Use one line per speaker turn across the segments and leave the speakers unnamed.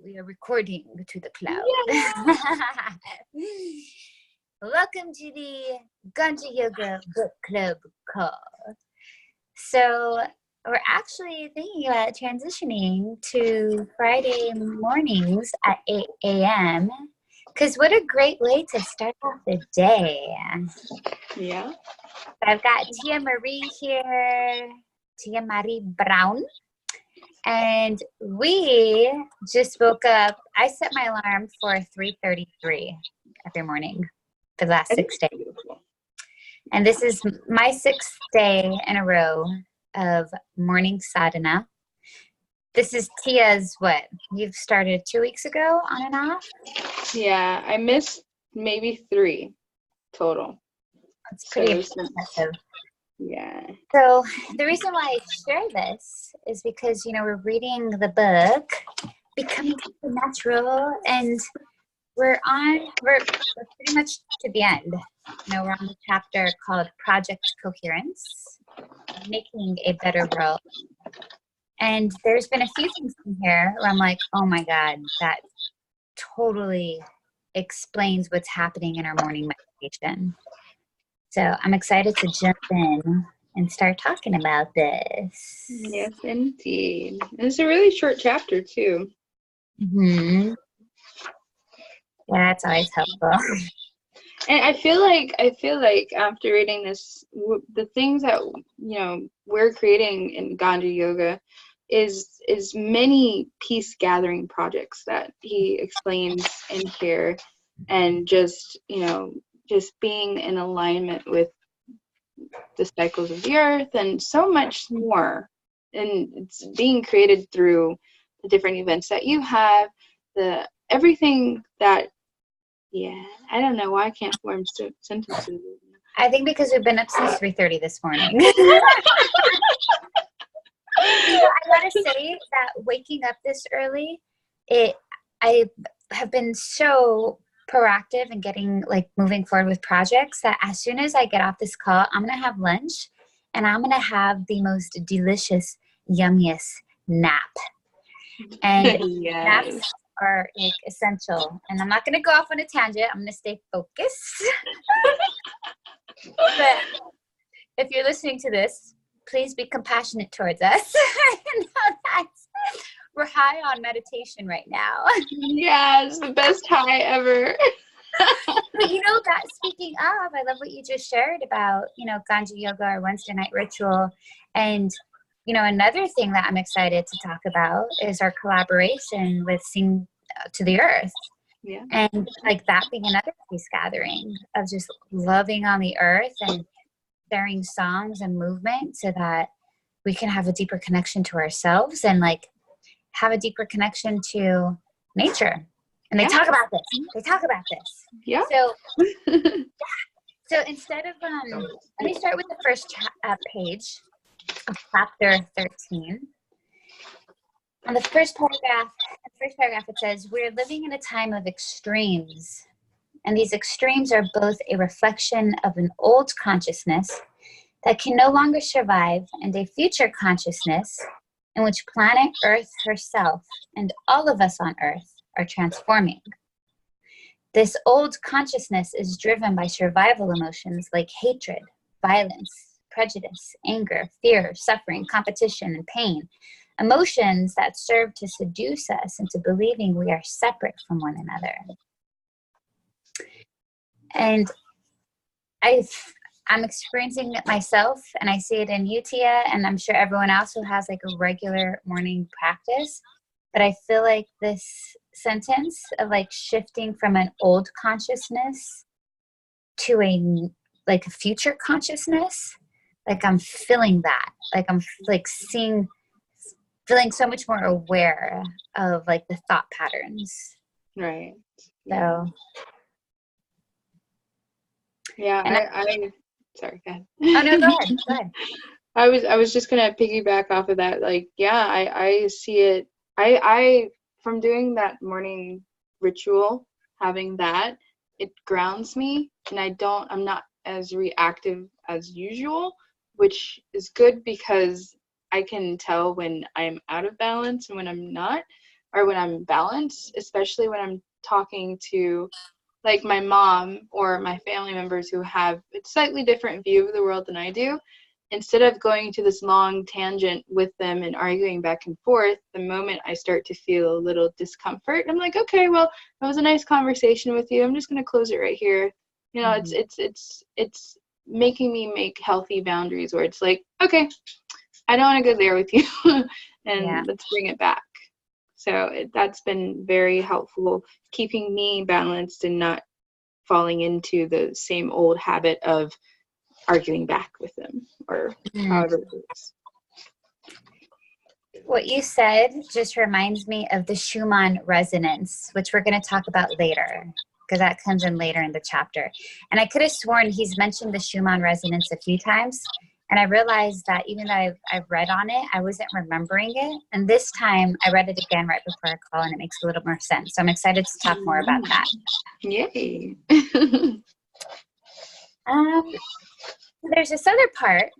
We are recording to the cloud.
Yay!
Welcome to the Ganja Yoga Book Club call. So we're actually thinking about transitioning to Friday mornings at 8 a.m. Because what a great way to start off the day.
Yeah.
I've got Tia Marie here, Tia Marie Brown. And we just woke up. I set my alarm for 3:33 every morning for the last 6 days. And this is my 6th day in a row of morning sadhana. This is Tia's, what? You've started 2 weeks ago on and off?
Yeah, I missed maybe 3 total.
It's pretty impressive.
Yeah.
So the reason why I share this is because, we're reading the book, Becoming Natural, and we're pretty much to the end. We're on the chapter called Project Coherence, Making a Better World. And there's been a few things in here where I'm like, oh my God, that totally explains what's happening in our morning meditation. So I'm excited to jump in and start talking about this.
Yes, indeed. And it's a really short chapter too.
Mm-hmm. Yeah, that's always helpful.
And I feel like after reading this, the things that we're creating in Ganja Yoga is many peace gathering projects that he explains in here, and just being in alignment with the cycles of the earth and so much more. And it's being created through the different events that you have, everything that, I don't know why I can't form sentences.
I think because we've been up since 3:30 this morning. I gotta say that waking up this early, I have been so proactive in getting moving forward with projects that as soon as I get off this call, I'm gonna have lunch and I'm gonna have the most delicious, yummiest nap. And
Yes.
naps are essential. And I'm not gonna go off on a tangent. I'm gonna stay focused. But if you're listening to this, please be compassionate towards us. We're high on meditation right now.
Yeah, it's the best high ever.
But that speaking of, I love what you just shared about, Ganja Yoga, our Wednesday night ritual. And, another thing that I'm excited to talk about is our collaboration with Sing to the Earth.
Yeah.
And that being another peace gathering of just loving on the earth and sharing songs and movement so that we can have a deeper connection to ourselves and have a deeper connection to nature. And they talk about this.
Yeah.
So instead of, let me start with the first page of chapter 13. On the first paragraph, it says, we're living in a time of extremes. And these extremes are both a reflection of an old consciousness that can no longer survive and a future consciousness in which planet Earth herself and all of us on Earth are transforming. This old consciousness is driven by survival emotions like hatred, violence, prejudice, anger, fear, suffering, competition, and pain. Emotions that serve to seduce us into believing we are separate from one another. And I'm experiencing it myself, and I see it in you, Tia, and I'm sure everyone else who has a regular morning practice. But I feel like this sentence of shifting from an old consciousness to a future consciousness, I'm feeling that. I'm feeling so much more aware of the thought patterns.
Right.
So.
Yeah,
And
sorry, go ahead.
Oh no, go ahead.
I was just gonna piggyback off of that. I see it. I from doing that morning ritual, having that, it grounds me, and I'm not as reactive as usual, which is good because I can tell when I'm out of balance and when I'm not, or when I'm balanced, especially when I'm talking to like my mom or my family members who have a slightly different view of the world than I do. Instead of going to this long tangent with them and arguing back and forth, the moment I start to feel a little discomfort, I'm like, okay, well, that was a nice conversation with you. I'm just going to close it right here. You know, it's making me make healthy boundaries where it's like, okay, I don't want to go there with you, and let's bring it back. So that's been very helpful, keeping me balanced and not falling into the same old habit of arguing back with them, or however it is.
What you said just reminds me of the Schumann resonance, which we're going to talk about later, because that comes in later in the chapter. And I could have sworn he's mentioned the Schumann resonance a few times, and I realized that even though I've read on it, I wasn't remembering it. And this time I read it again right before our call, and it makes a little more sense. So I'm excited to talk more about that.
Yay.
There's this other part,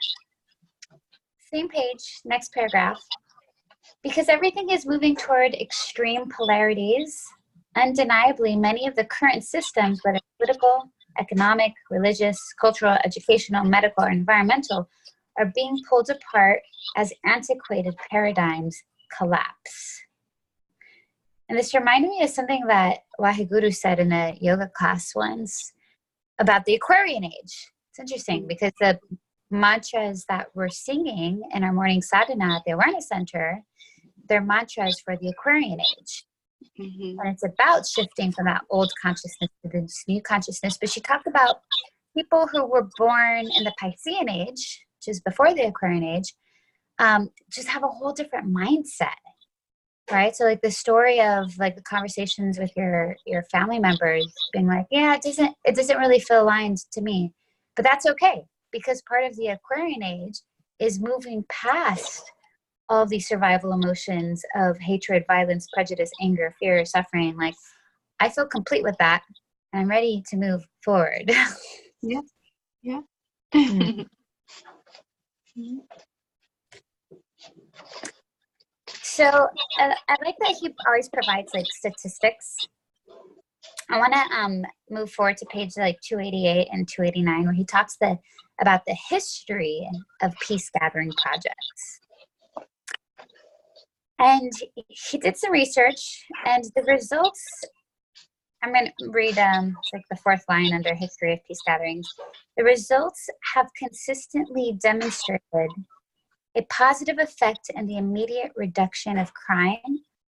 same page, next paragraph. Because everything is moving toward extreme polarities, undeniably many of the current systems, whether political, economic, religious, cultural, educational, medical, or environmental, are being pulled apart as antiquated paradigms collapse. And this reminded me of something that Waheguru said in a yoga class once about the Aquarian age. It's interesting because the mantras that we're singing in our morning sadhana at the Awareness Center, they're mantras for the Aquarian age. And it's about shifting from that old consciousness to this new consciousness. But she talked about people who were born in the Piscean age, which is before the Aquarian age, just have a whole different mindset, right? So like the story of like the conversations with your family members being like, yeah, it doesn't really feel aligned to me. But that's okay, because part of the Aquarian age is moving past all these survival emotions of hatred, violence, prejudice, anger, fear, suffering. Like, I feel complete with that, and I'm ready to move forward.
Yeah.
So I like that he always provides like statistics. I want to move forward to page like 288 and 289, where he talks about the history of peace gathering projects. And he did some research, and the results, I'm going to read it's like the fourth line under history of peace gatherings. The results have consistently demonstrated a positive effect in the immediate reduction of crime,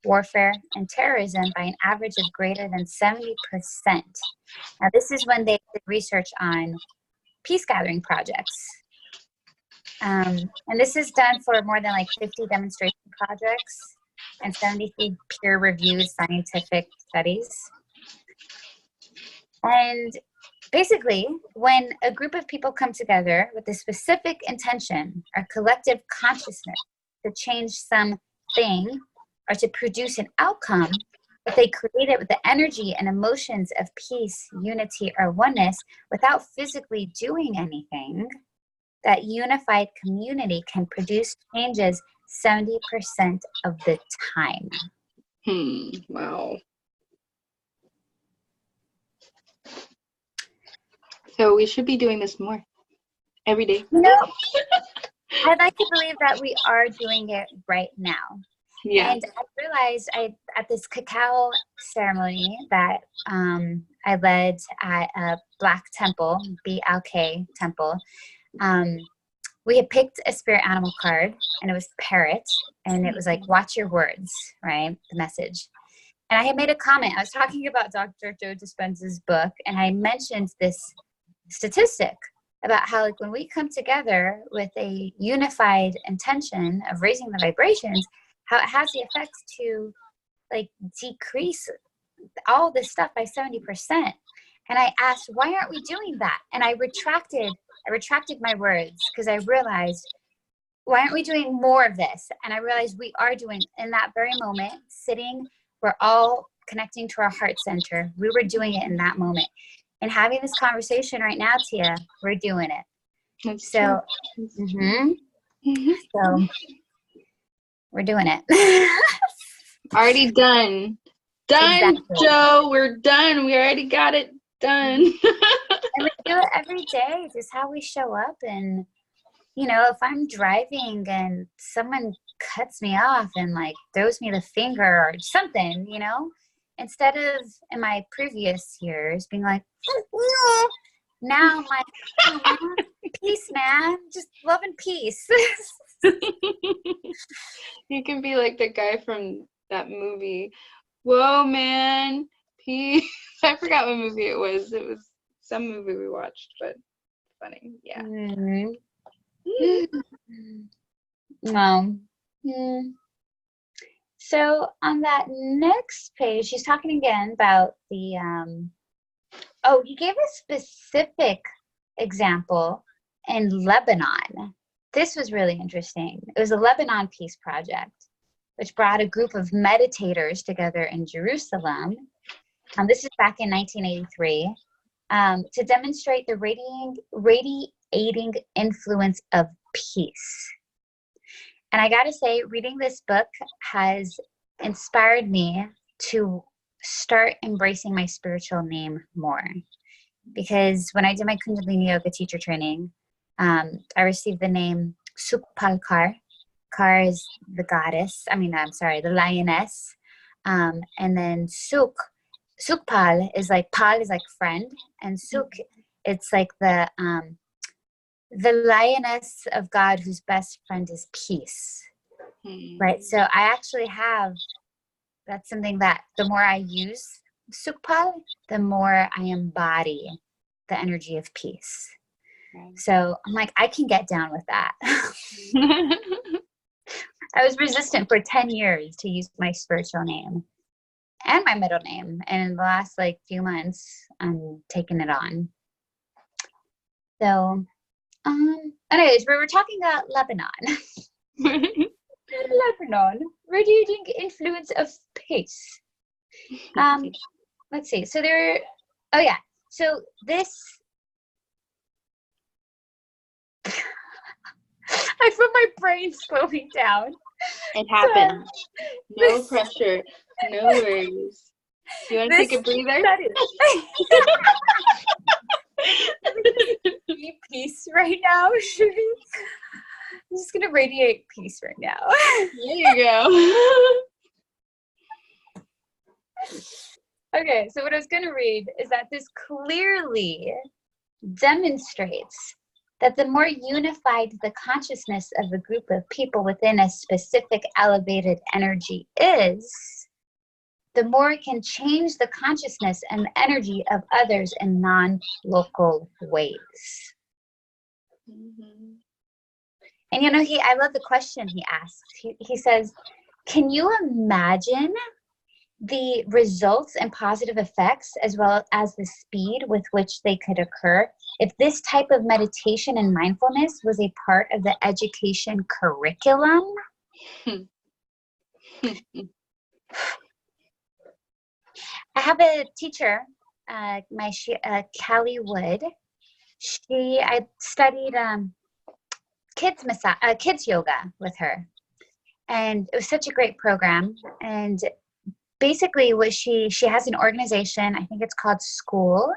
warfare, and terrorism by an average of greater than 70%. Now, this is when they did research on peace gathering projects. And this is done for more than like 50 demonstration projects and 73 peer-reviewed scientific studies. And basically, when a group of people come together with a specific intention or collective consciousness to change something or to produce an outcome, if they create it with the energy and emotions of peace, unity, or oneness without physically doing anything, that unified community can produce changes 70% of the time.
Wow. So we should be doing this more every day.
No, I'd like to believe that we are doing it right now.
Yeah.
And I realized at this cacao ceremony that I led at a Black temple, BLK temple, we had picked a spirit animal card, and it was parrot, and it was like, watch your words, right? The message. And I had made a comment. I was talking about Dr. Joe Dispenza's book, and I mentioned this statistic about how like when we come together with a unified intention of raising the vibrations, how it has the effects to like decrease all this stuff by 70%. And I asked, why aren't we doing that? And I retracted my words, because I realized, why aren't we doing more of this? And I realized we are doing, in that very moment, sitting, we're all connecting to our heart center. We were doing it in that moment. And having this conversation right now, Tia, we're doing it.
That's
So,
true.
so we're doing it.
Already done. Done,
Exactly.
Joe. We're done. We already got it done.
And we do it every day, just how we show up. And, you know, if I'm driving and someone cuts me off and like throws me the finger or something, you know, instead of in my previous years being like, now I'm like, oh, man, peace, man. Just love and peace.
You can be like the guy from that movie. Whoa, man. I forgot what movie it was. It was some movie we watched, but funny. Yeah.
Mm-hmm. Well, so on that next page, she's talking again about the, he gave a specific example in Lebanon. This was really interesting. It was a Lebanon Peace Project, which brought a group of meditators together in Jerusalem. This is back in 1983, to demonstrate the radiating influence of peace. And I gotta say, reading this book has inspired me to start embracing my spiritual name more. Because when I did my Kundalini Yoga teacher training, I received the name Sukpal Kar. Kar is the goddess, the lioness. And then Sukpal is like, Pal is like friend, and Suk, it's like the lioness of God whose best friend is peace, right? So I actually have, that's something that the more I use Sukpal, the more I embody the energy of peace. Right. So I'm like, I can get down with that. I was resistant for 10 years to use my spiritual name and my middle name. And in the last few months, I'm taking it on. So, anyways, we were talking about Lebanon. Lebanon, radiating influence of peace. Let's see. So so this, I feel my brain slowing down.
It happens. No pressure. No worries. You want to take a breather?
Be peace right now. I'm just gonna radiate peace right now.
There you go.
Okay, so what I was gonna read is that this clearly demonstrates that the more unified the consciousness of a group of people within a specific elevated energy is, the more it can change the consciousness and energy of others in non-local ways. Mm-hmm. And I love the question he asks. He says, can you imagine the results and positive effects as well as the speed with which they could occur if this type of meditation and mindfulness was a part of the education curriculum? I have a teacher, Callie Wood. I studied kids yoga with her, and it was such a great program. And basically, what she has an organization. I think it's called School.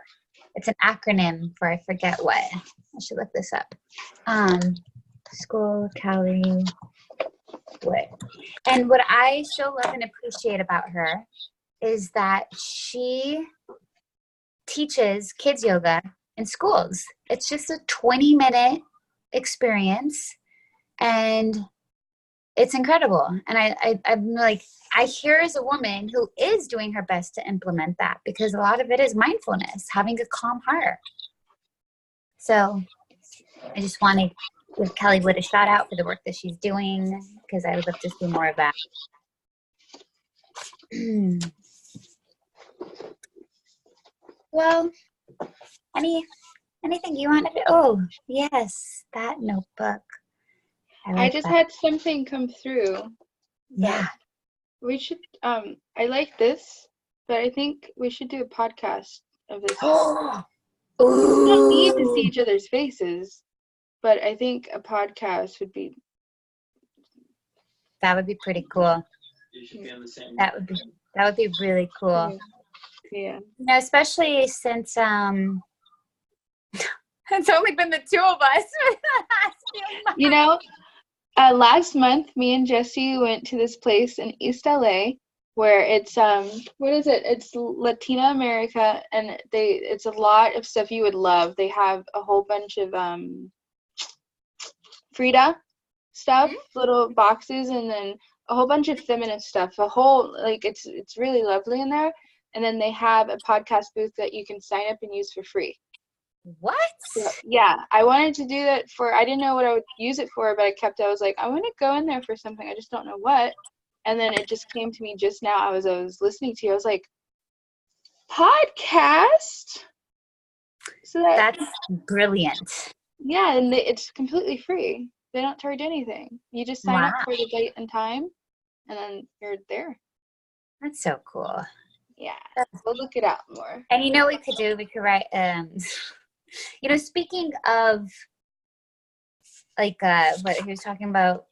It's an acronym for I forget what. I should look this up. School Callie Wood. And what I so love and appreciate about her is that she teaches kids yoga in schools. It's just a 20-minute experience, and it's incredible. And I'm like, I hear as a woman who is doing her best to implement that, because a lot of it is mindfulness, having a calm heart. So I just want to give Callie Wood a shout out for the work that she's doing, because I would love to see more of that. Well, anything you want to do? Oh, yes, that notebook.
I just had something come through.
Yeah.
We should, I like this, but I think we should do a podcast of this. We don't need to see each other's faces, but I think a podcast would be
That would be pretty cool. That would be really cool.
Yeah.
You know, especially since it's only been the two of us.
You know, last month, me and Jesse went to this place in East LA where it's what is it? It's Latina America, and it's a lot of stuff you would love. They have a whole bunch of Frida stuff, little boxes, and then a whole bunch of feminist stuff. A whole, like, it's really lovely in there. And then they have a podcast booth that you can sign up and use for free.
What?
So, yeah, I wanted to do that I didn't know what I would use it for, but I was like, I want to go in there for something. I just don't know what. And then it just came to me just now. I was listening to you. I was like, podcast? So
that's brilliant.
Yeah, and it's completely free. They don't charge anything. You just sign up for the date and time, and then you're there.
That's so cool.
Yeah, we'll look it out more.
And you know what we could do? We could write, you know, speaking of, like, what he was talking about,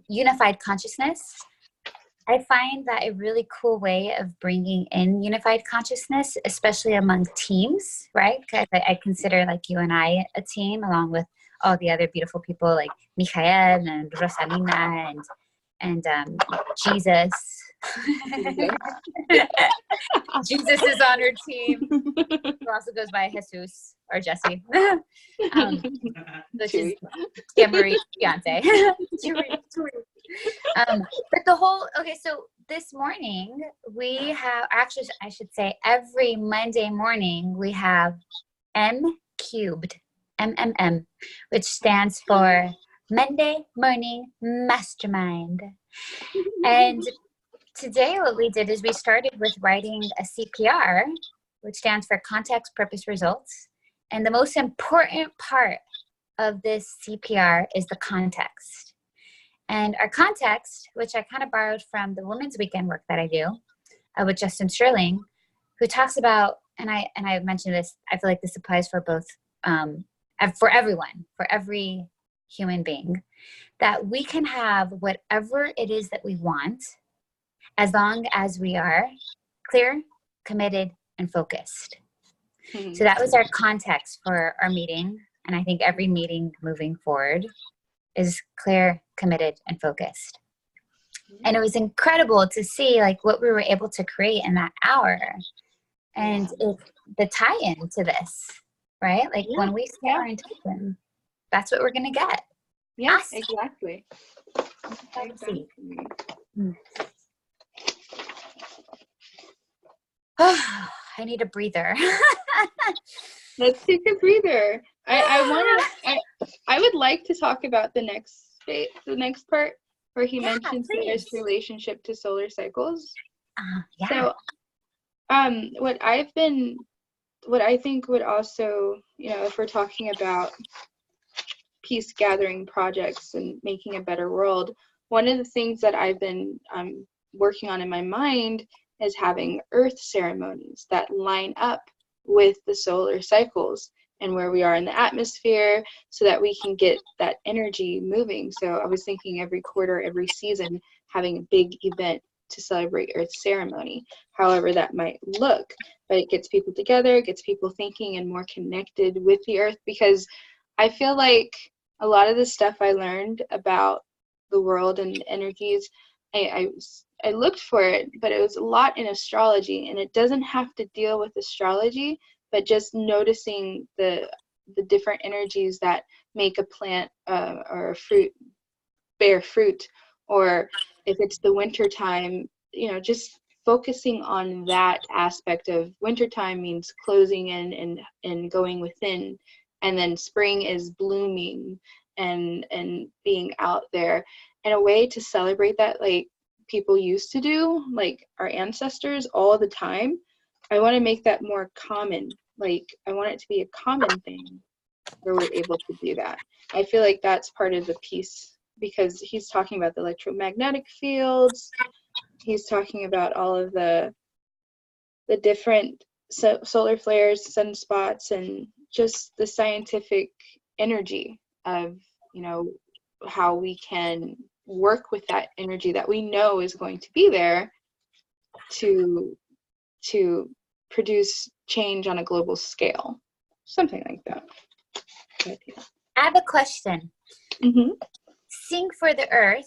unified consciousness, I find that a really cool way of bringing in unified consciousness, especially among teams, right? Because I consider, like, you and I a team, along with all the other beautiful people like Michael and Rosalina and Jesus. Jesus is on her team. Who also goes by Jesus or Jesse. Which is Marie's fiance. But the whole, so this morning we have, actually I should say every Monday morning we have MMM, which stands for Monday Morning Mastermind. And today what we did is we started with writing a CPR, which stands for Context, Purpose, Results. And the most important part of this CPR is the context. And our context, which I kind of borrowed from the Women's Weekend work that I do with Justin Sterling, who talks about, and I mentioned this, I feel like this applies for both, for everyone, for every human being, that we can have whatever it is that we want as long as we are clear, committed, and focused. Mm-hmm. So that was our context for our meeting. And I think every meeting moving forward is clear, committed, and focused. And it was incredible to see, like, what we were able to create in that hour. And the tie-in to this, right? Like, when we set our intention, that's what we're going to get.
Yeah, exactly.
I need a breather.
Let's take a breather. I would like to talk about the next part where he mentions his relationship to solar cycles. So, what I think would also, if we're talking about peace gathering projects and making a better world, one of the things that I've been working on in my mind is having earth ceremonies that line up with the solar cycles and where we are in the atmosphere, so that we can get that energy moving. So I was thinking every quarter, every season, having a big event to celebrate earth ceremony, however that might look, but it gets people together, gets people thinking and more connected with the earth, because I feel like a lot of the stuff I learned about the world and energies, I looked for it, but it was a lot in astrology, and it doesn't have to deal with astrology, but just noticing the different energies that make a plant or a fruit bear fruit, or if it's the winter time, just focusing on that aspect of wintertime means closing in and going within, and then spring is blooming and being out there, and a way to celebrate that, like people used to do, like our ancestors, all the time. I want to make that more common. Like, I want it to be a common thing where we're able to do that. I feel like that's part of the piece, because he's talking about the electromagnetic fields. He's talking about all of the different solar flares, sunspots, and just the scientific energy of, how we can work with that energy that we know is going to be there to produce change on a global scale, something like that.
I have a question.
Mm-hmm.
Sing for the Earth.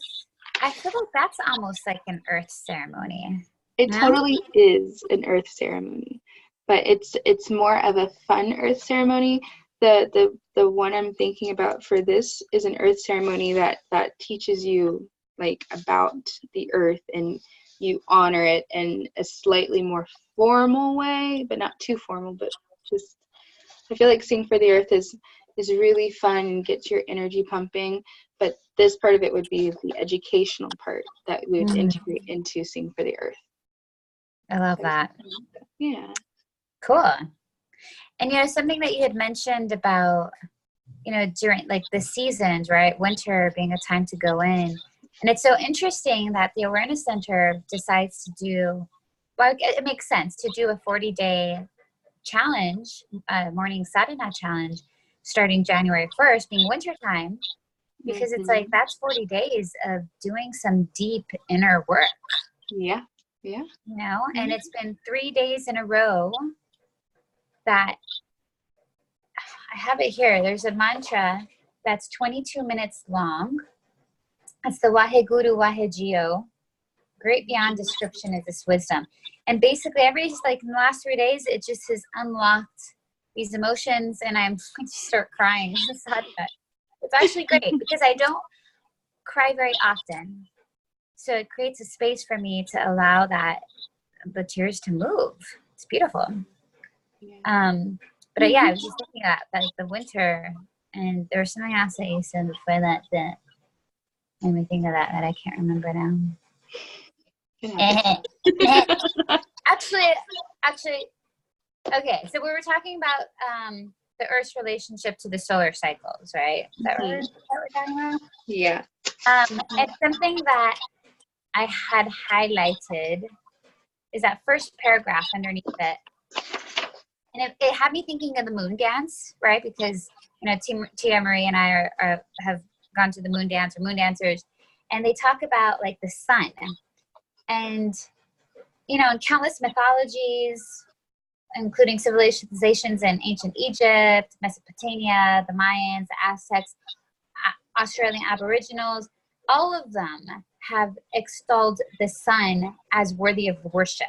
I feel like that's almost like an Earth ceremony.
It totally is an Earth ceremony, but it's more of a fun Earth ceremony. The one I'm thinking about for this is an Earth ceremony that teaches you like about the Earth, and you honor it in a slightly more formal way, but not too formal, but just, I feel like Sing for the Earth is really fun and gets your energy pumping, but this part of it would be the educational part that we would integrate into Sing for the Earth.
I love that.
Yeah.
Cool. And, you know, something that you had mentioned about, you know, during like the seasons, right? Winter being a time to go in. And it's so interesting that the Awareness Center decides to do, well, it makes sense to do a 40-day challenge, morning sadhana challenge, starting January 1st, being wintertime, because it's like that's 40 days of doing some deep inner work.
Yeah. Yeah.
You know, and it's been 3 days in a row that I have it here. There's a mantra that's 22 minutes long. It's the Waheguru Wahegio. Great beyond description is this wisdom. And basically every, like in the last 3 days, it just has unlocked these emotions, and I'm going to start crying. It's actually great because I don't cry very often. So it creates a space for me to allow the tears to move. It's beautiful.
Yeah.
But yeah, I was just thinking about like the winter, and there was something else that you said before that made me think of that I can't remember now. Actually, okay. So we were talking about the Earth's relationship to the solar cycles, right? Is that what we're talking about?
Yeah.
And something that I had highlighted is that first paragraph underneath it. And it had me thinking of the moon dance, right? Because, you know, Tia Marie and I have gone to the moon dance, or moon dancers, and they talk about like the sun. And, you know, in countless mythologies, including civilizations in ancient Egypt, Mesopotamia, the Mayans, the Aztecs, Australian Aboriginals, all of them have extolled the sun as worthy of worship,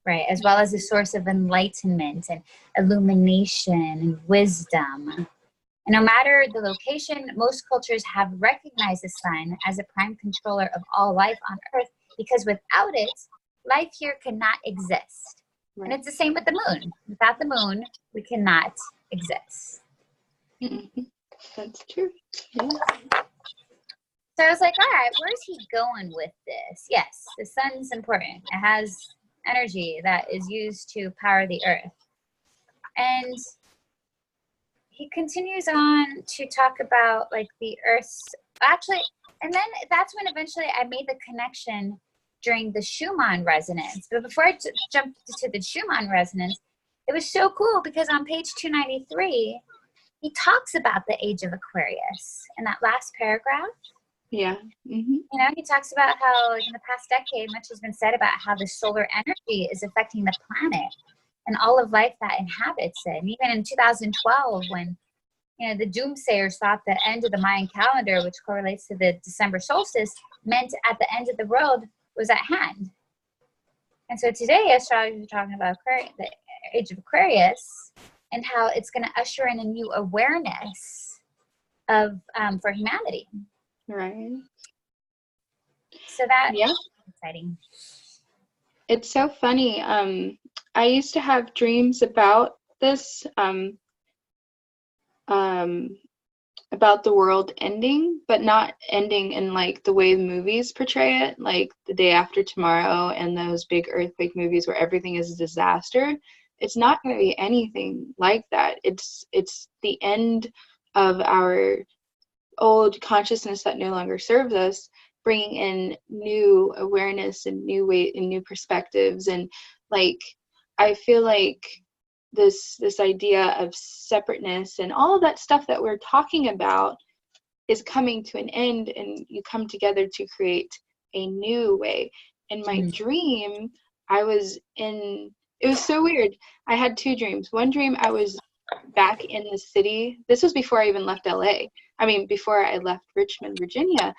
right? As well as a source of enlightenment and illumination and wisdom. And no matter the location, most cultures have recognized the sun as a prime controller of all life on Earth, because without it, life here cannot exist. Right. And it's the same with the moon. Without the moon, we cannot exist.
Mm-hmm. That's true. Yeah.
So I was like, all right, where's he going with this? Yes, the sun's important. It has energy that is used to power the Earth. And he continues on to talk about like the Earth's, actually, and then that's when eventually I made the connection during the Schumann resonance. But before I jumped to the Schumann resonance, it was so cool because on page 293, he talks about the age of Aquarius in that last paragraph.
Yeah. Mm-hmm.
You know, he talks about how in the past decade, much has been said about how the solar energy is affecting the planet and all of life that inhabits it. And even in 2012, when, you know, the doomsayers thought the end of the Mayan calendar, which correlates to the December solstice, meant at the end of the world was at hand. And so today, astrologers are talking about the age of Aquarius and how it's going to usher in a new awareness of for humanity.
Right.
So that's exciting.
It's so funny. I used to have dreams about this, about the world ending, but not ending in like the way the movies portray it, like The Day After Tomorrow and those big earthquake movies where everything is a disaster. It's not going to be anything like that. It's the end of our old consciousness that no longer serves us, bringing in new awareness and new perspectives. And like, I feel like this idea of separateness and all of that stuff that we're talking about is coming to an end, and you come together to create a new way. In my dream, I was in, it was so weird. I had two dreams. One dream, I was back in the city. This was before I even left LA. I mean, before I left Richmond, Virginia.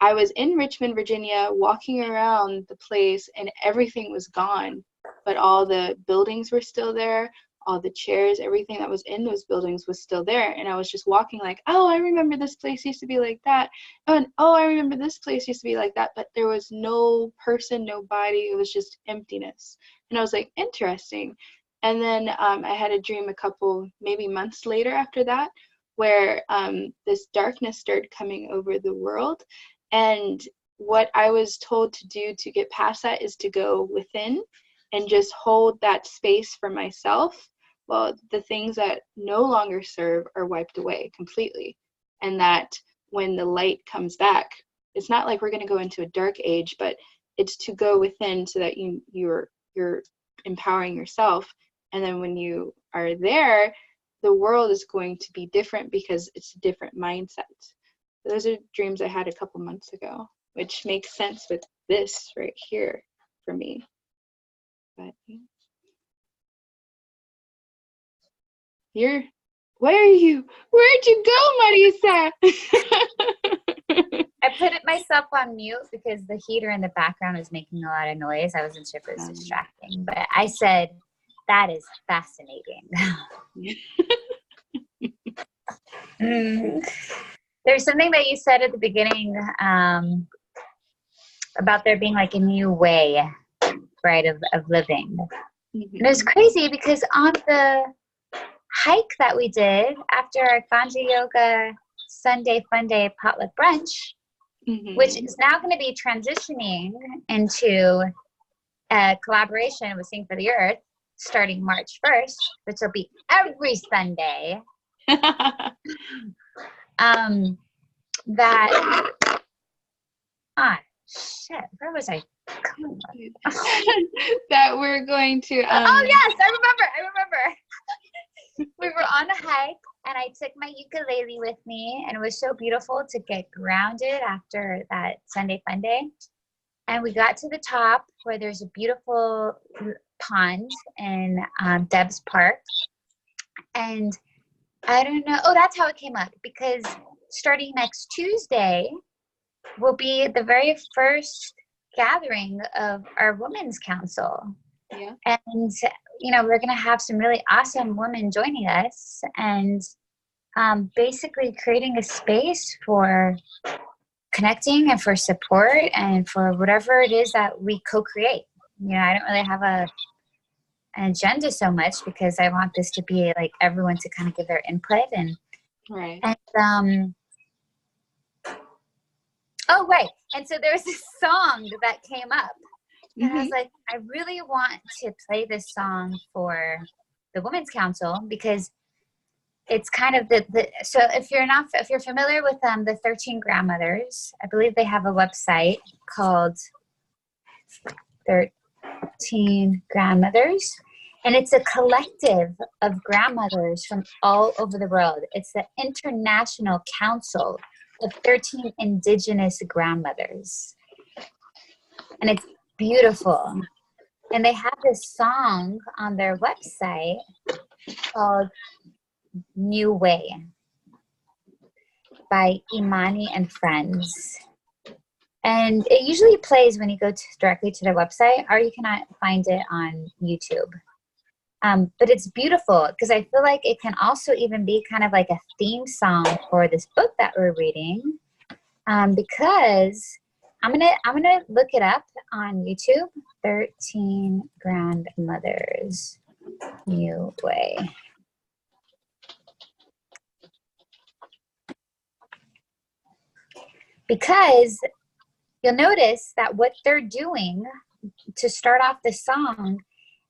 I was in Richmond, Virginia, walking around the place, and everything was gone. But all the buildings were still there. All the chairs, everything that was in those buildings was still there. And I was just walking like, oh, I remember this place used to be like that. And oh, I remember this place used to be like that. But there was no person, no body. It was just emptiness. And I was like, interesting. And then I had a dream a couple, maybe months later after that, where this darkness started coming over the world. And what I was told to do to get past that is to go within and just hold that space for myself. Well, the things that no longer serve are wiped away completely. And that when the light comes back, it's not like we're going to go into a dark age, but it's to go within so that you're empowering yourself. And then when you are there, the world is going to be different because it's a different mindset. Those are dreams I had a couple months ago, which makes sense with this right here for me. But where are you? Where'd you go, Marisa?
I put it myself on mute because the heater in the background was making a lot of noise. I wasn't sure if it was distracting, but I said, that is fascinating. There's something that you said at the beginning about there being like a new way, right, of living. And it was crazy because on the hike that we did after our Ganja Yoga Sunday Fun Day potluck brunch, which is now going to be transitioning into a collaboration with Sing for the Earth starting March 1st, which will be every Sunday. Where was I going?
That we're going to
oh yes, I remember. We were on a hike and I took my ukulele with me, and it was so beautiful to get grounded after that Sunday Fun Day. And we got to the top where there's a beautiful pond in Debs Park. And I don't know. Oh, that's how it came up, because starting next Tuesday will be the very first gathering of our Women's Council.
Yeah.
And, you know, we're going to have some really awesome women joining us and basically creating a space for connecting and for support and for whatever it is that we co-create. You know, I don't really have an agenda so much because I want this to be like everyone to kind of give their input and
right.
And oh right, and so there was this song that came up, and I was like, I really want to play this song for the Women's Council because it's kind of the so if you're familiar with the 13 grandmothers, I believe they have a website called 13 Grandmothers. And it's a collective of grandmothers from all over the world. It's the International Council of 13 Indigenous Grandmothers. And it's beautiful. And they have this song on their website called New Way by Imani and Friends. And it usually plays when you go directly to their website, or you cannot find it on YouTube. But it's beautiful because I feel like it can also even be kind of like a theme song for this book that we're reading. Because I'm gonna look it up on YouTube. 13 Grandmothers, New Way. Because you'll notice that what they're doing to start off the song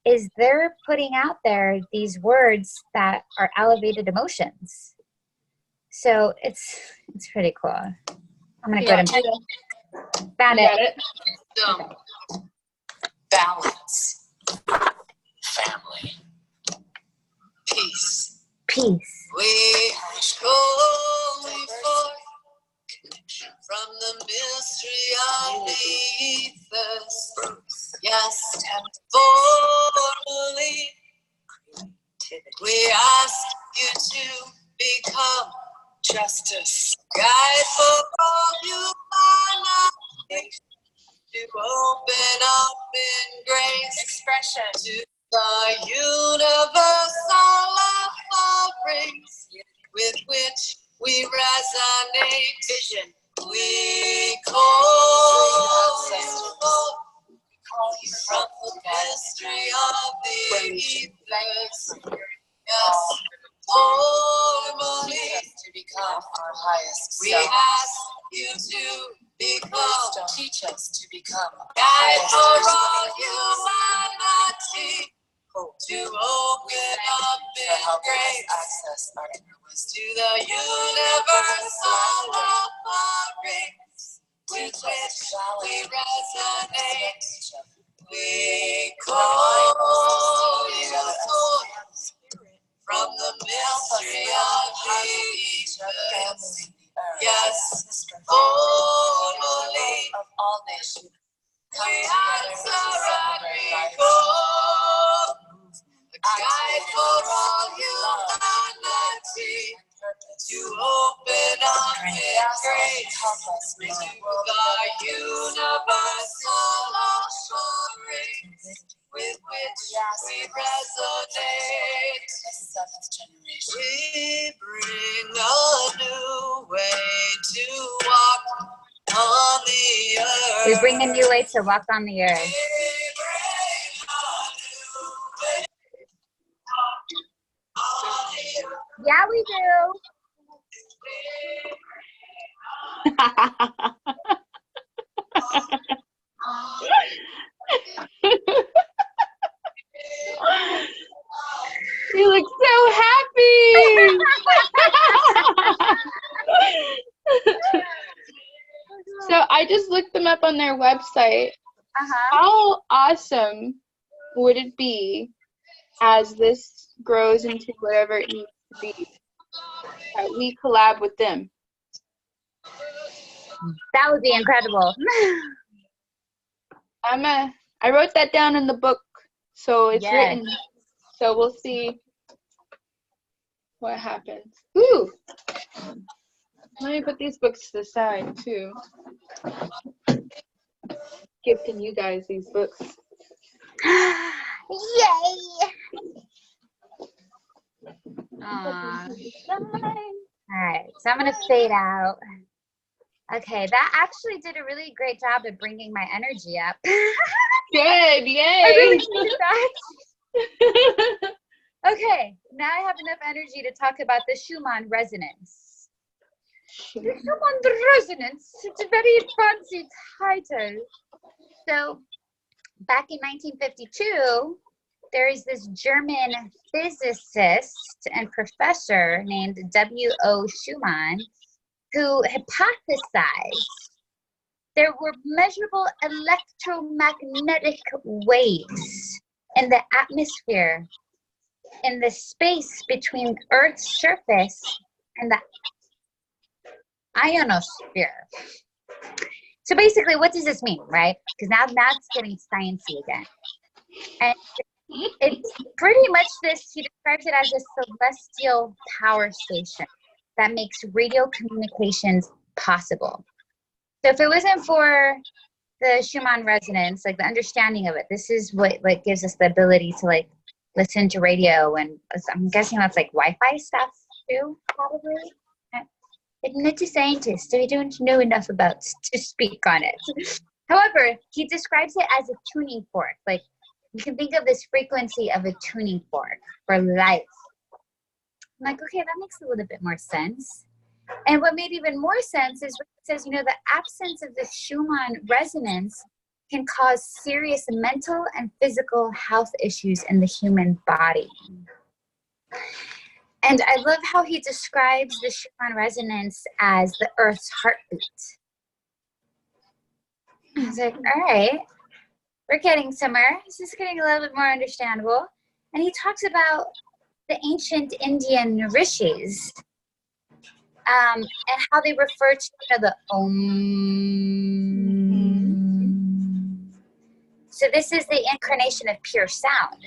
is they're putting out there these words that are elevated emotions. So it's pretty cool. I'm gonna go to found it.
Balance. Family. Peace.
Peace.
We ask only for mystery of the ethers. Yes, temporally. We ask you to become justice, guide for all humanity, to open up in grace, expression to the universal offerings with which we resonate. Vision. We call you from the mystery of the ethers. Yes, formally to become our highest self. We ask you to become, teach us to become guide for all humanity, to open up in grace, access our inner wisdom to the universal offerings with which we resonate. We call you forth from the mystery of the ethers. Yes, formally of all nations. We answer and we call, a guide for all humanity, to open up in grace, to the universal offerings with which we resonate. The seventh generation. We bring a new way to walk on the earth.
We bring a new way to walk on the earth. Yeah, we do.
You look so happy. So I just looked them up on their website. How awesome would it be as this grows into whatever it needs to be that we collab with them?
That would be incredible.
I wrote that down in the book, so it's written. So we'll see what happens. Ooh. Let me put these books to the side too. Gifting you guys these books.
Yay! Alright, so I'm gonna fade out. Okay, that actually did a really great job of bringing my energy up.
Good, yay!
I really needed that. Okay, now I have enough energy to talk about the Schumann resonance. The Schumann resonance, it's a very fancy title. So, back in 1952, there is this German physicist and professor named W.O. Schumann who hypothesized there were measurable electromagnetic waves in the atmosphere, in the space between Earth's surface and the ionosphere. So basically, what does this mean, right? Because now it's getting sciencey again. And it's pretty much this, he describes it as a celestial power station that makes radio communications possible. So if it wasn't for the Schumann resonance, like the understanding of it, this is what like gives us the ability to like listen to radio, and I'm guessing that's like Wi-Fi stuff too, probably. I'm not a scientist, so I don't know enough about to speak on it. However, he describes it as a tuning fork. Like you can think of this frequency of a tuning fork for life. I'm like, okay, that makes a little bit more sense. And what made even more sense is what it says, you know, the absence of the Schumann resonance can cause serious mental and physical health issues in the human body. And I love how he describes the Schumann resonance as the Earth's heartbeat. I was like, all right, we're getting somewhere. This is getting a little bit more understandable. And he talks about the ancient Indian rishis and how they refer to the Om. So this is the incarnation of pure sound.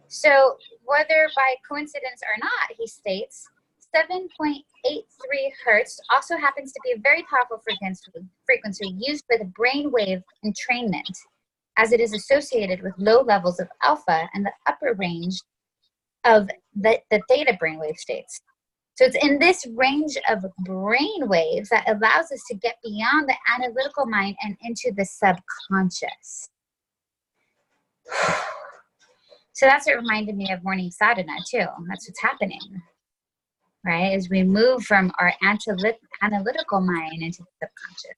So whether by coincidence or not, he states, 7.83 hertz also happens to be a very powerful frequency used for the brainwave entrainment, as it is associated with low levels of alpha and the upper range of the theta brainwave states. So it's in this range of brain waves that allows us to get beyond the analytical mind and into the subconscious. So that's what reminded me of morning sadhana too. That's what's happening, right? As we move from our analytical mind into the subconscious.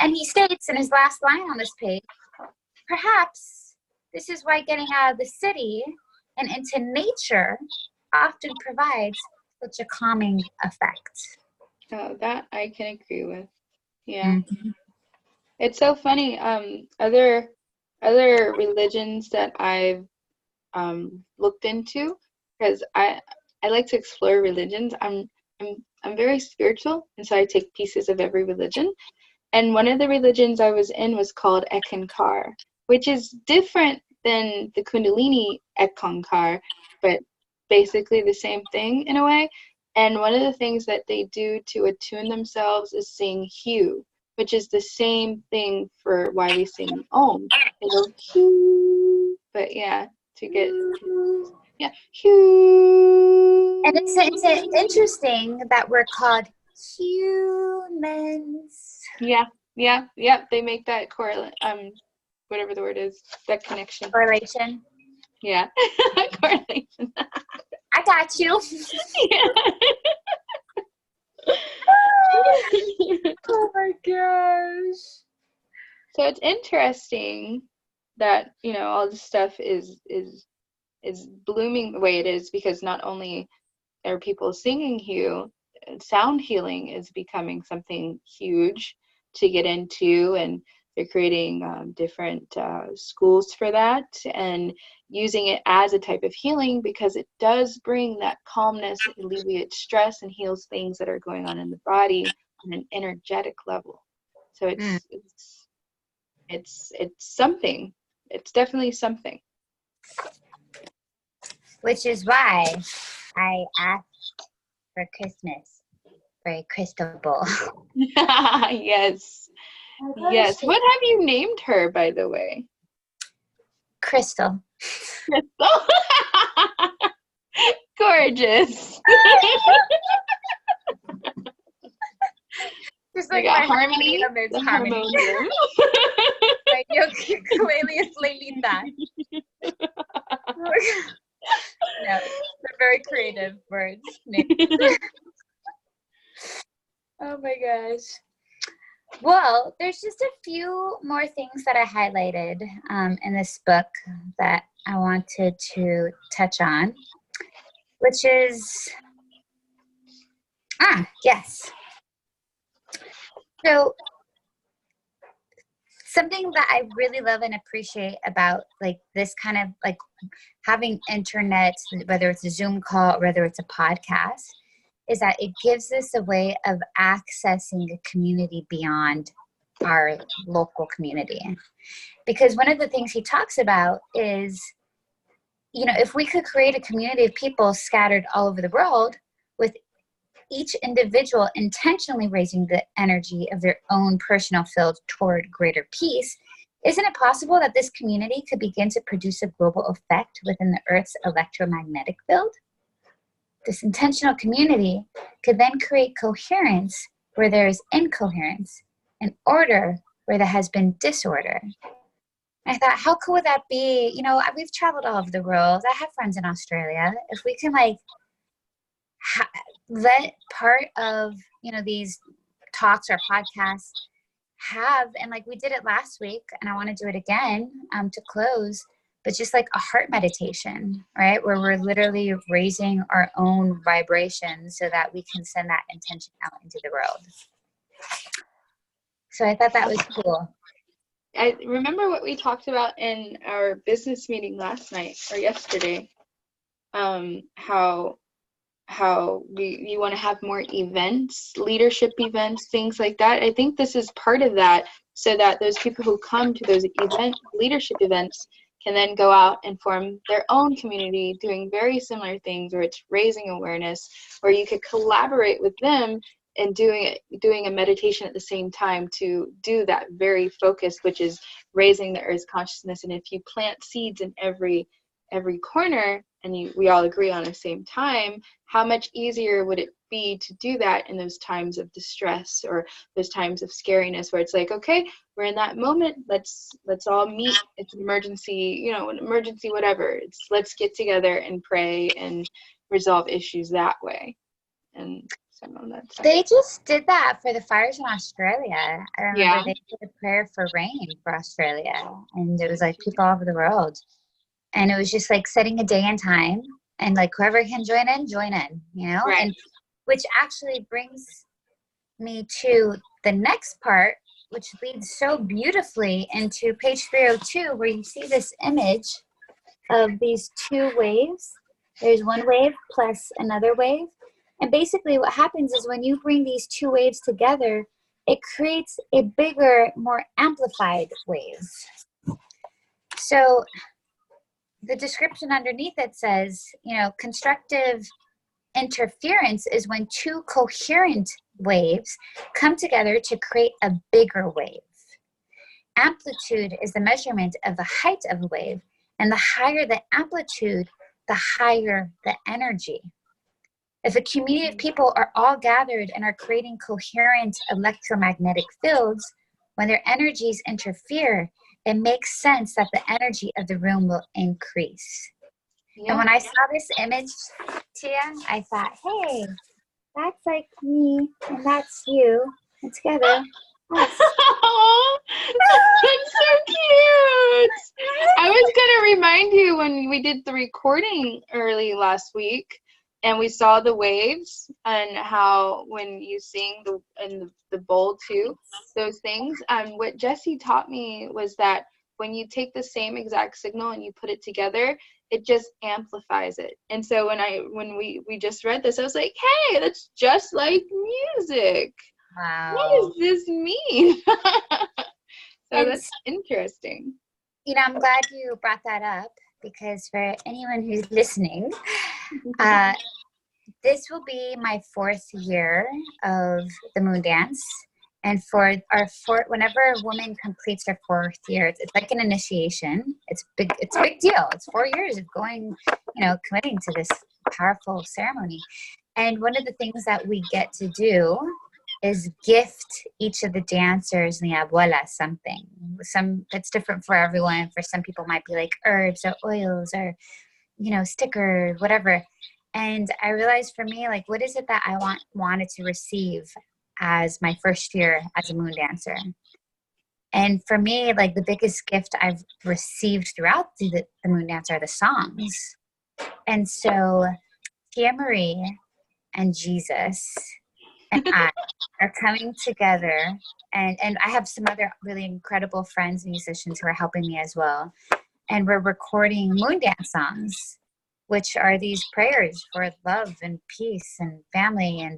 And he states in his last line on this page, perhaps this is why getting out of the city and into nature often provides such a calming effect.
Oh, that I can agree with. Yeah. Mm-hmm. It's so funny. Other religions that I've looked into, because I like to explore religions. I'm very spiritual, and so I take pieces of every religion. And one of the religions I was in was called Ekankar, which is different than the Kundalini Ekankar, but basically the same thing in a way. And one of the things that they do to attune themselves is sing Hue, which is the same thing for why we sing Om. They go Hue, but yeah, to get, yeah, Hue.
And it's interesting that we're called humans.
Yeah. They make that correlate, whatever the word is, that connection.
Correlation.
Yeah, correlation.
I got you.
Yeah.
Oh my gosh.
So it's interesting that, you know, all this stuff is blooming the way it is, because not only are people singing Hue, sound healing is becoming something huge to get into, and they're creating different schools for that and using it as a type of healing, because it does bring that calmness, alleviates stress, and heals things that are going on in the body on an energetic level. So it's something. It's definitely something.
Which is why I asked for Christmas for a crystal ball.
Yes. Yes. What have you named her, by the way?
Crystal.
Crystal. Gorgeous.
Just like
got Harmony.
The harmonium. No, they're very creative words. Oh my gosh. Well, there's just a few more things that I highlighted in this book that I wanted to touch on, which is, yes. So something that I really love and appreciate about like this kind of like having internet, whether it's a Zoom call, whether it's a podcast, is that it gives us a way of accessing a community beyond our local community. Because one of the things he talks about is, you know, if we could create a community of people scattered all over the world, with each individual intentionally raising the energy of their own personal field toward greater peace, isn't it possible that this community could begin to produce a global effect within the Earth's electromagnetic field? This intentional community could then create coherence where there is incoherence, and order where there has been disorder. I thought, how cool would that be? You know, we've traveled all over the world. I have friends in Australia. If we can like let part of, you know, these talks or podcasts have, and like we did it last week, and I want to do it again to close, but just like a heart meditation, right? Where we're literally raising our own vibration so that we can send that intention out into the world. So I thought that was cool.
I remember what we talked about in our business meeting last night or yesterday, how you want to have more events, leadership events, things like that. I think this is part of that, so that those people who come to those leadership events can then go out and form their own community doing very similar things, or it's raising awareness, or you could collaborate with them and doing a meditation at the same time to do that very focus, which is raising the earth's consciousness. And if you plant seeds in every corner, and we all agree on the same time, how much easier would it be to do that in those times of distress, or those times of scariness, where it's like, okay, we're in that moment, let's all meet, it's an emergency, an emergency, whatever, let's get together and pray and resolve issues that way. And so
they just did that for the fires in Australia. I remember they did a prayer for rain for Australia, and it was like people all over the world. And it was just like setting a day and time, and like whoever can join in,
Right.
And which actually brings me to the next part, which leads so beautifully into page 302, where you see this image of these two waves. There's one wave plus another wave. And basically what happens is when you bring these two waves together, it creates a bigger, more amplified wave. So the description underneath it says, constructive interference is when two coherent waves come together to create a bigger wave. Amplitude is the measurement of the height of a wave, and the higher the amplitude, the higher the energy. If a community of people are all gathered and are creating coherent electromagnetic fields, when their energies interfere, it makes sense that the energy of the room will increase. Yeah. And when I saw this image, Tia, I thought, hey, that's like me and that's you, and together. Yes.
That's so cute. I was going to remind you when we did the recording early last week, and we saw the waves, and how when you sing the bowl too, those things. What Jessie taught me was that when you take the same exact signal and you put it together, it just amplifies it. And so when we just read this, I was like, hey, that's just like music.
Wow.
What does this mean? So that's interesting.
I'm glad you brought that up, because for anyone who's listening, this will be my 4th year of the moon dance. And for whenever a woman completes her 4th year, it's like an initiation. It's a big deal. It's 4 years of going, committing to this powerful ceremony. And one of the things that we get to do is gift each of the dancers and the abuela something. That's different for everyone. For some people, might be like herbs or oils or, stickers, whatever. And I realized for me, like, what is it that I wanted to receive as my first year as a moon dancer? And for me, like, the biggest gift I've received throughout the moon dance are the songs. And so Tia Marie and Jesus and I are coming together, and I have some other really incredible friends, musicians, who are helping me as well. And we're recording moon dance songs, which are these prayers for love and peace and family.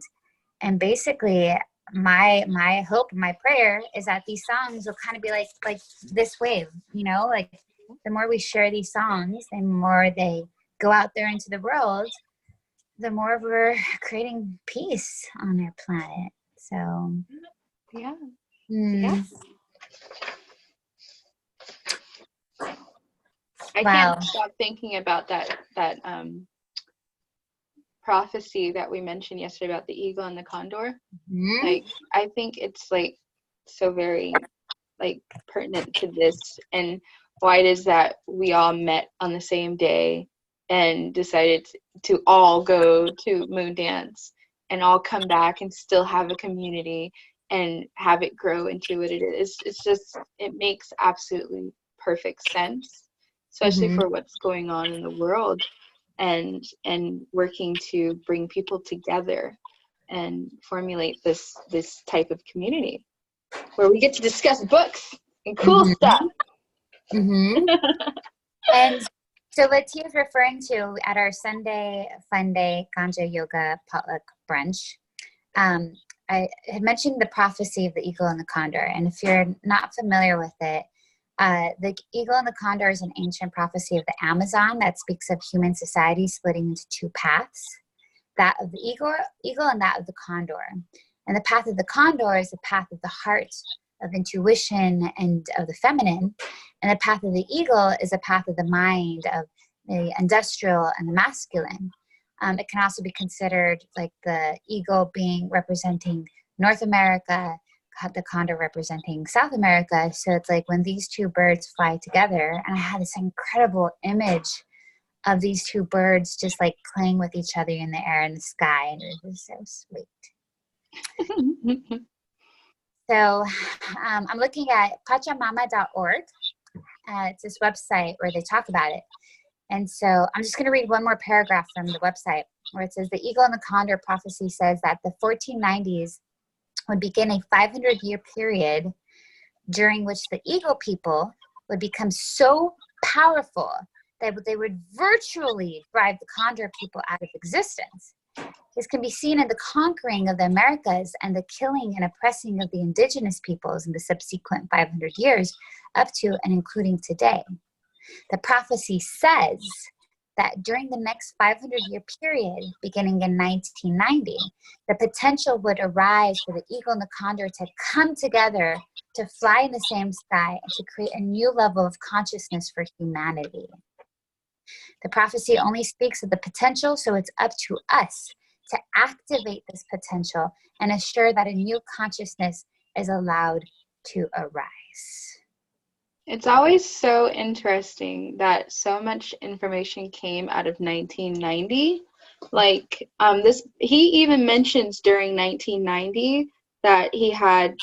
And basically my hope, my prayer is that these songs will kind of be like this wave, like the more we share these songs, the more they go out there into the world, the more we're creating peace on our planet. So
yeah. I can't stop thinking about that prophecy that we mentioned yesterday about the eagle and the condor. Mm-hmm. Like, I think it's like so very like pertinent to this, and why it is that we all met on the same day and decided to all go to moon dance and all come back and still have a community and have it grow into what it is. It's just, it makes absolutely perfect sense, especially for what's going on in the world, and working to bring people together and formulate this type of community where we get to discuss books and cool stuff.
And So what Tia's referring to at our Sunday Fun Day Ganja Yoga potluck brunch, I had mentioned the prophecy of the eagle and the condor. And if you're not familiar with it, the eagle and the condor is an ancient prophecy of the Amazon that speaks of human society splitting into two paths, that of the eagle and that of the condor. And the path of the condor is the path of the heart, of intuition and of the feminine. And the path of the eagle is a path of the mind, of the industrial and the masculine. It can also be considered like the eagle being representing North America, the condor representing South America. So it's like when these two birds fly together, and I had this incredible image of these two birds just like playing with each other in the air in the sky, and it was so sweet. So I'm looking at pachamama.org. It's this website where they talk about it. And so I'm just going to read one more paragraph from the website where it says, the eagle and the condor prophecy says that the 1490s would begin a 500-year period during which the eagle people would become so powerful that they would virtually drive the condor people out of existence. This can be seen in the conquering of the Americas and the killing and oppressing of the indigenous peoples in the subsequent 500 years up to and including today. The prophecy says that during the next 500-year period, beginning in 1990, the potential would arise for the eagle and the condor to come together, to fly in the same sky, and to create a new level of consciousness for humanity. The prophecy only speaks of the potential, so it's up to us to activate this potential and assure that a new consciousness is allowed to arise.
It's always so interesting that so much information came out of 1990. Like he even mentions during 1990 that he had,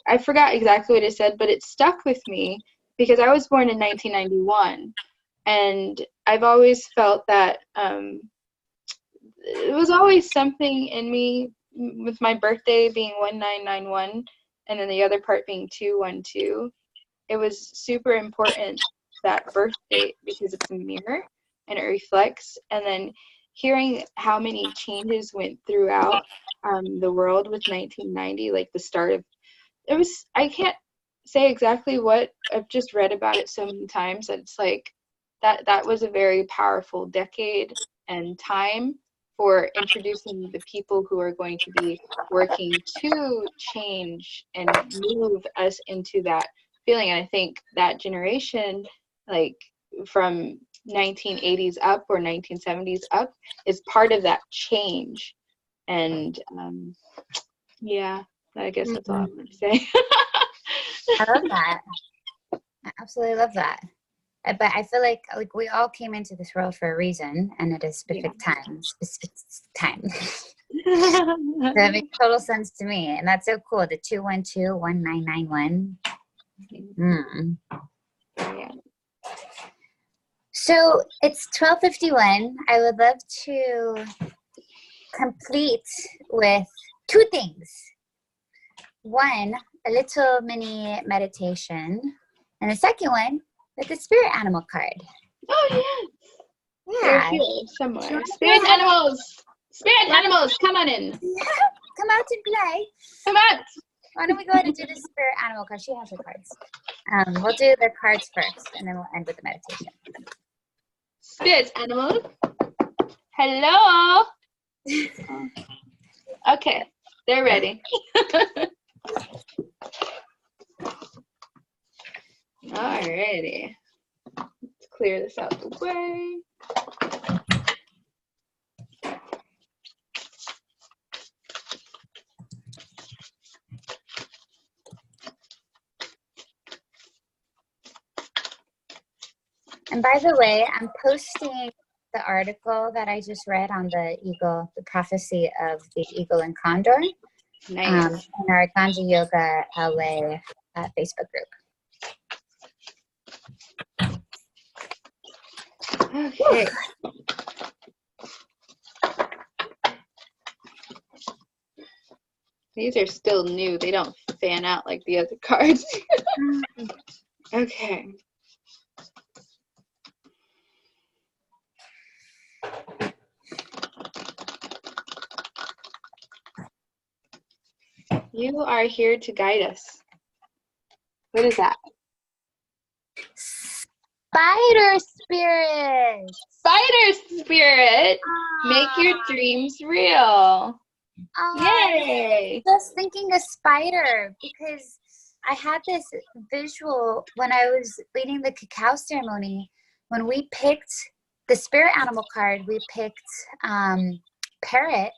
I forgot exactly what it said, but it stuck with me because I was born in 1991, and I've always felt that it was always something in me with my birthday being 1991 and then the other part being 212. It was super important, that birth date, because it's a mirror and it reflects. And then hearing how many changes went throughout the world with 1990, like the start of, it was, I can't say exactly what, I've just read about it so many times that it's like, that was a very powerful decade and time for introducing the people who are going to be working to change and move us into that feeling. And I think that generation, like from 1980s up or 1970s up, is part of that change. And yeah, I guess that's all I'm going to say.
I love that. I absolutely love that. But I feel like we all came into this world for a reason, and it is specific time. Specific time. So that makes total sense to me, and that's so cool. The 212-1991.
Yeah.
So it's 12:51. I would love to complete with two things. One, a little mini meditation, and the second one with the spirit animal card.
Oh yes.
Yeah.
They're here somewhere. Spirit animals. Spirit animals, come on in.
Come out and play.
Come out.
Why don't we go ahead and do the spirit animal card? She has her cards. We'll do the cards first, and then we'll end with the meditation.
Spirit animal. Hello. Okay, they're ready. Alrighty. Let's clear this out the way.
And by the way, I'm posting the article that I just read on the eagle, the prophecy of the eagle and condor,
Nice.
in our Ganja Yoga LA Facebook group.
Okay. These are still new. They don't fan out like the other cards. Okay. You are here to guide us. What is that?
Spider spirit.
Spider spirit. Make your dreams real. Yay!
Just thinking a spider because I had this visual when I was leading the cacao ceremony. When we picked the spirit animal card, we picked parrot.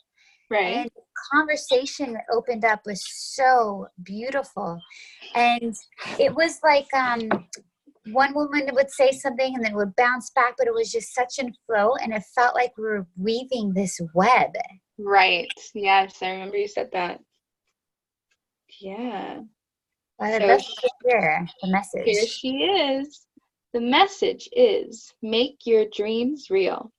Right.
And the conversation that opened up was so beautiful. And it was like one woman would say something and then would bounce back, but it was just such in flow, and it felt like we were weaving this web.
Right. Yes, I remember you said that. Yeah.
I'd love to hear the message.
Here she is. The message is, make your dreams real.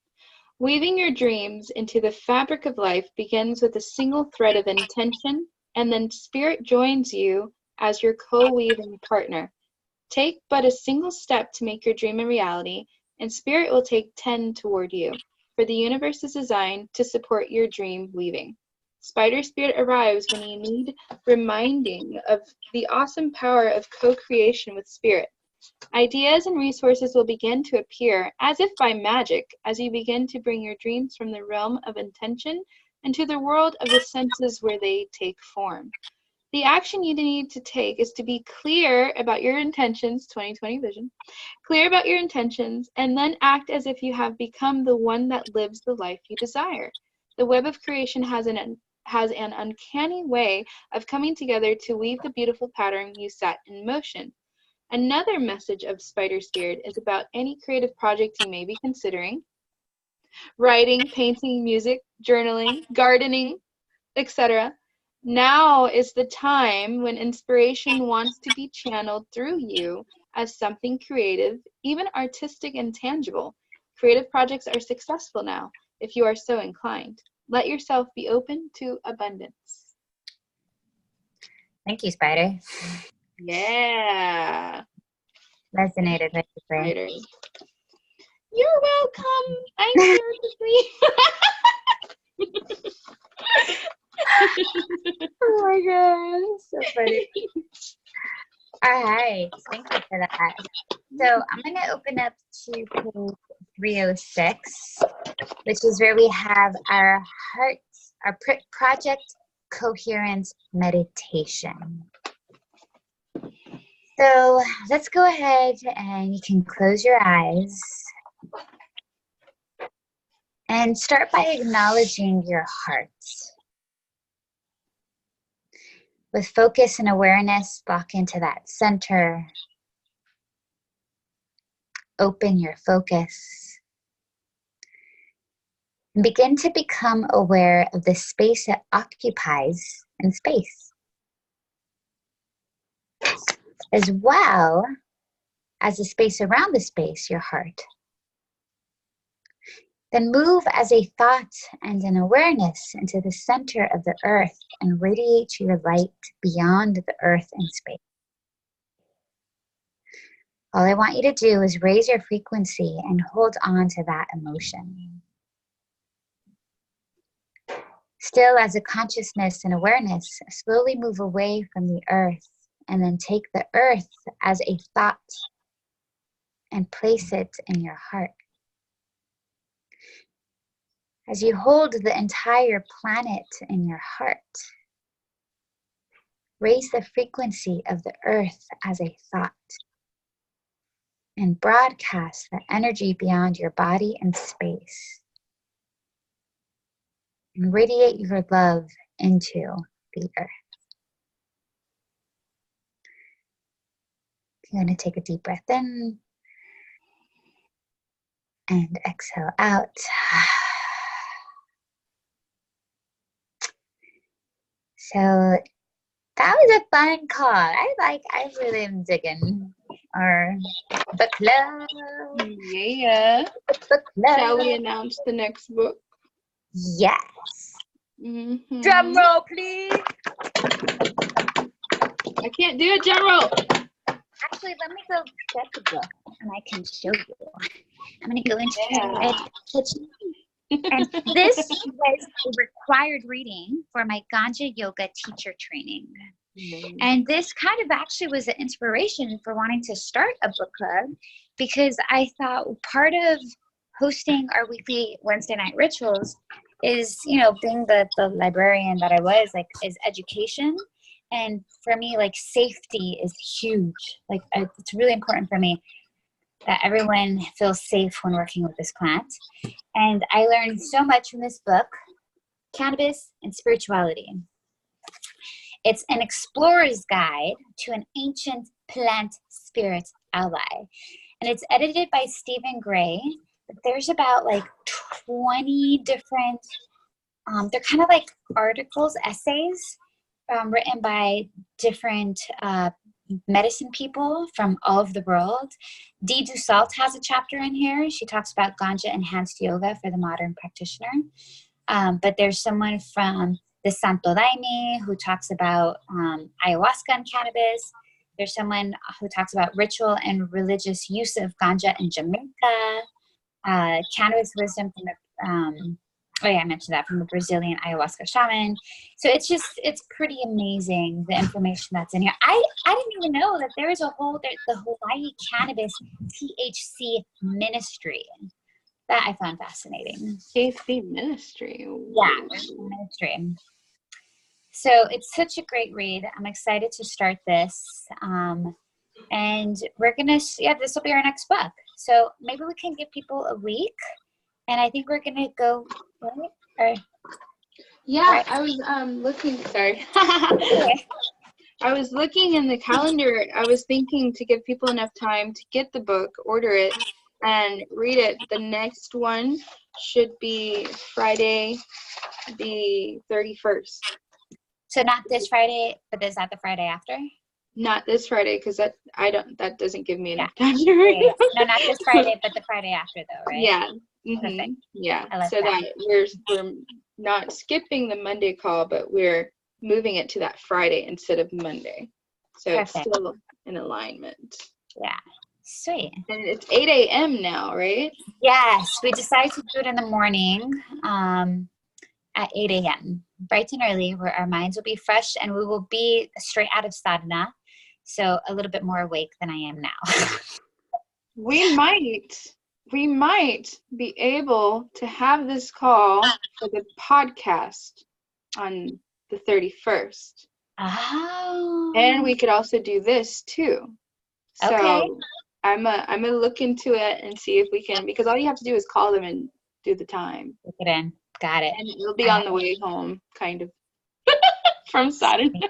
Weaving your dreams into the fabric of life begins with a single thread of intention, and then spirit joins you as your co-weaving partner. Take but a single step to make your dream a reality, and spirit will take 10 toward you, for the universe is designed to support your dream weaving. Spider spirit arrives when you need reminding of the awesome power of co-creation with spirit. Ideas and resources will begin to appear as if by magic as you begin to bring your dreams from the realm of intention into the world of the senses where they take form. The action you need to take is to be clear about your intentions, 2020 vision, clear about your intentions, and then act as if you have become the one that lives the life you desire. The web of creation has an uncanny way of coming together to weave the beautiful pattern you set in motion. Another message of Spider Spirit is about any creative project you may be considering. Writing, painting, music, journaling, gardening, etc. Now is the time when inspiration wants to be channeled through you as something creative, even artistic and tangible. Creative projects are successful now, if you are so inclined. Let yourself be open to abundance.
Thank you, Spider.
Yeah.
Resonated with you,
Spider. You're welcome. I'm here to sleep.
Oh my god, so funny. All right, thank you for that. So I'm going to open up to page 306, which is where we have our Project Coherence meditation. So let's go ahead and you can close your eyes and start by acknowledging your heart. With focus and awareness, walk into that center. Open your focus. And begin to become aware of the space it occupies in space, as well as the space around the space, your heart. Then move as a thought and an awareness into the center of the earth and radiate your light beyond the earth and space. All I want you to do is raise your frequency and hold on to that emotion. Still, as a consciousness and awareness, slowly move away from the earth and then take the earth as a thought and place it in your heart. As you hold the entire planet in your heart, raise the frequency of the earth as a thought and broadcast the energy beyond your body and space. And radiate your love into the earth. You're going to take a deep breath in and exhale out. So that was a fun call. I really am digging our book club.
Yeah.
Book club.
Shall we announce the next book?
Yes.
Mm-hmm.
Drum roll, please.
I can't do it, drum roll.
Actually, let me go get the book and I can show you. I'm going to go into
Yeah.
the kitchen. And this was a required reading for my Ganja yoga teacher training. And this kind of actually was an inspiration for wanting to start a book club, because I thought part of hosting our weekly Wednesday night rituals is, being the librarian that I was, like, is education. And for me, like, safety is huge. Like, it's really important for me that everyone feels safe when working with this plant. And I learned so much from this book, Cannabis and Spirituality. It's an explorer's guide to an ancient plant spirit ally. And it's edited by Stephen Gray. But there's about like 20 different, they're kind of like articles, essays written by different medicine people from all over the world. Dee Dussault has a chapter in here. She talks about Ganja enhanced yoga for the modern practitioner. But there's someone from the Santo Daime who talks about ayahuasca and cannabis. There's someone who talks about ritual and religious use of Ganja in Jamaica. Cannabis wisdom from the, I mentioned that, from the Brazilian ayahuasca shaman. So it's pretty amazing, the information that's in here. I didn't even know that there is the Hawaii Cannabis THC Ministry. That I found fascinating.
THC Ministry.
Yeah, ministry. So it's such a great read. I'm excited to start this. And we're going to, this will be our next book. So maybe we can give people a week. And I think we're going to go, right?
Yeah, I was looking, sorry. I was looking in the calendar. I was thinking to give people enough time to get the book, order it, and read it. The next one should be Friday the 31st.
So not this Friday, but is that the Friday after?
Not this Friday, because that doesn't give me enough time to read.
Yeah. No, not this Friday, but the Friday after, though, right?
Yeah.
Perfect.
Yeah.
I like
so that we're not skipping the Monday call, but we're moving it to that Friday instead of Monday. So
Perfect.
It's still in alignment.
Yeah. Sweet.
And it's 8 a.m. now, right?
Yes. We decided to do it in the morning at 8 a.m. bright and early, where our minds will be fresh and we will be straight out of sadhana. So a little bit more awake than I am now.
We might be able to have this call for the podcast on the 31st.
Oh.
And we could also do this too. So
okay.
I'm gonna look into it and see if we can, because all you have to do is call them and do the time.
Look it in. Got it.
And it'll be on the way home, kind of, from Saturday.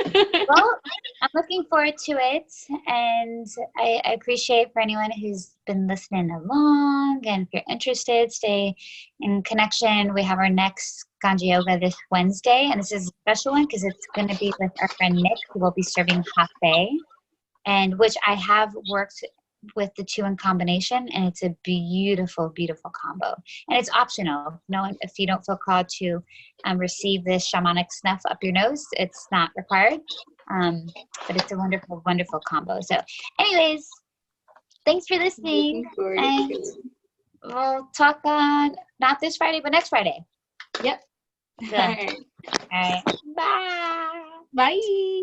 Well, I'm looking forward to it, and I appreciate for anyone who's been listening along, and if you're interested, stay in connection. We have our next Ganja Yoga this Wednesday, and this is a special one because it's going to be with our friend Nick, who will be serving Hafe, and which I have worked with the two in combination, and it's a beautiful, beautiful combo. And it's optional. If you don't feel called to receive this shamanic snuff up your nose, it's not required. But it's a wonderful, wonderful combo. So anyways, thanks for listening. And we'll talk on not this Friday, but next Friday.
Yep.
All right. Bye.
Bye.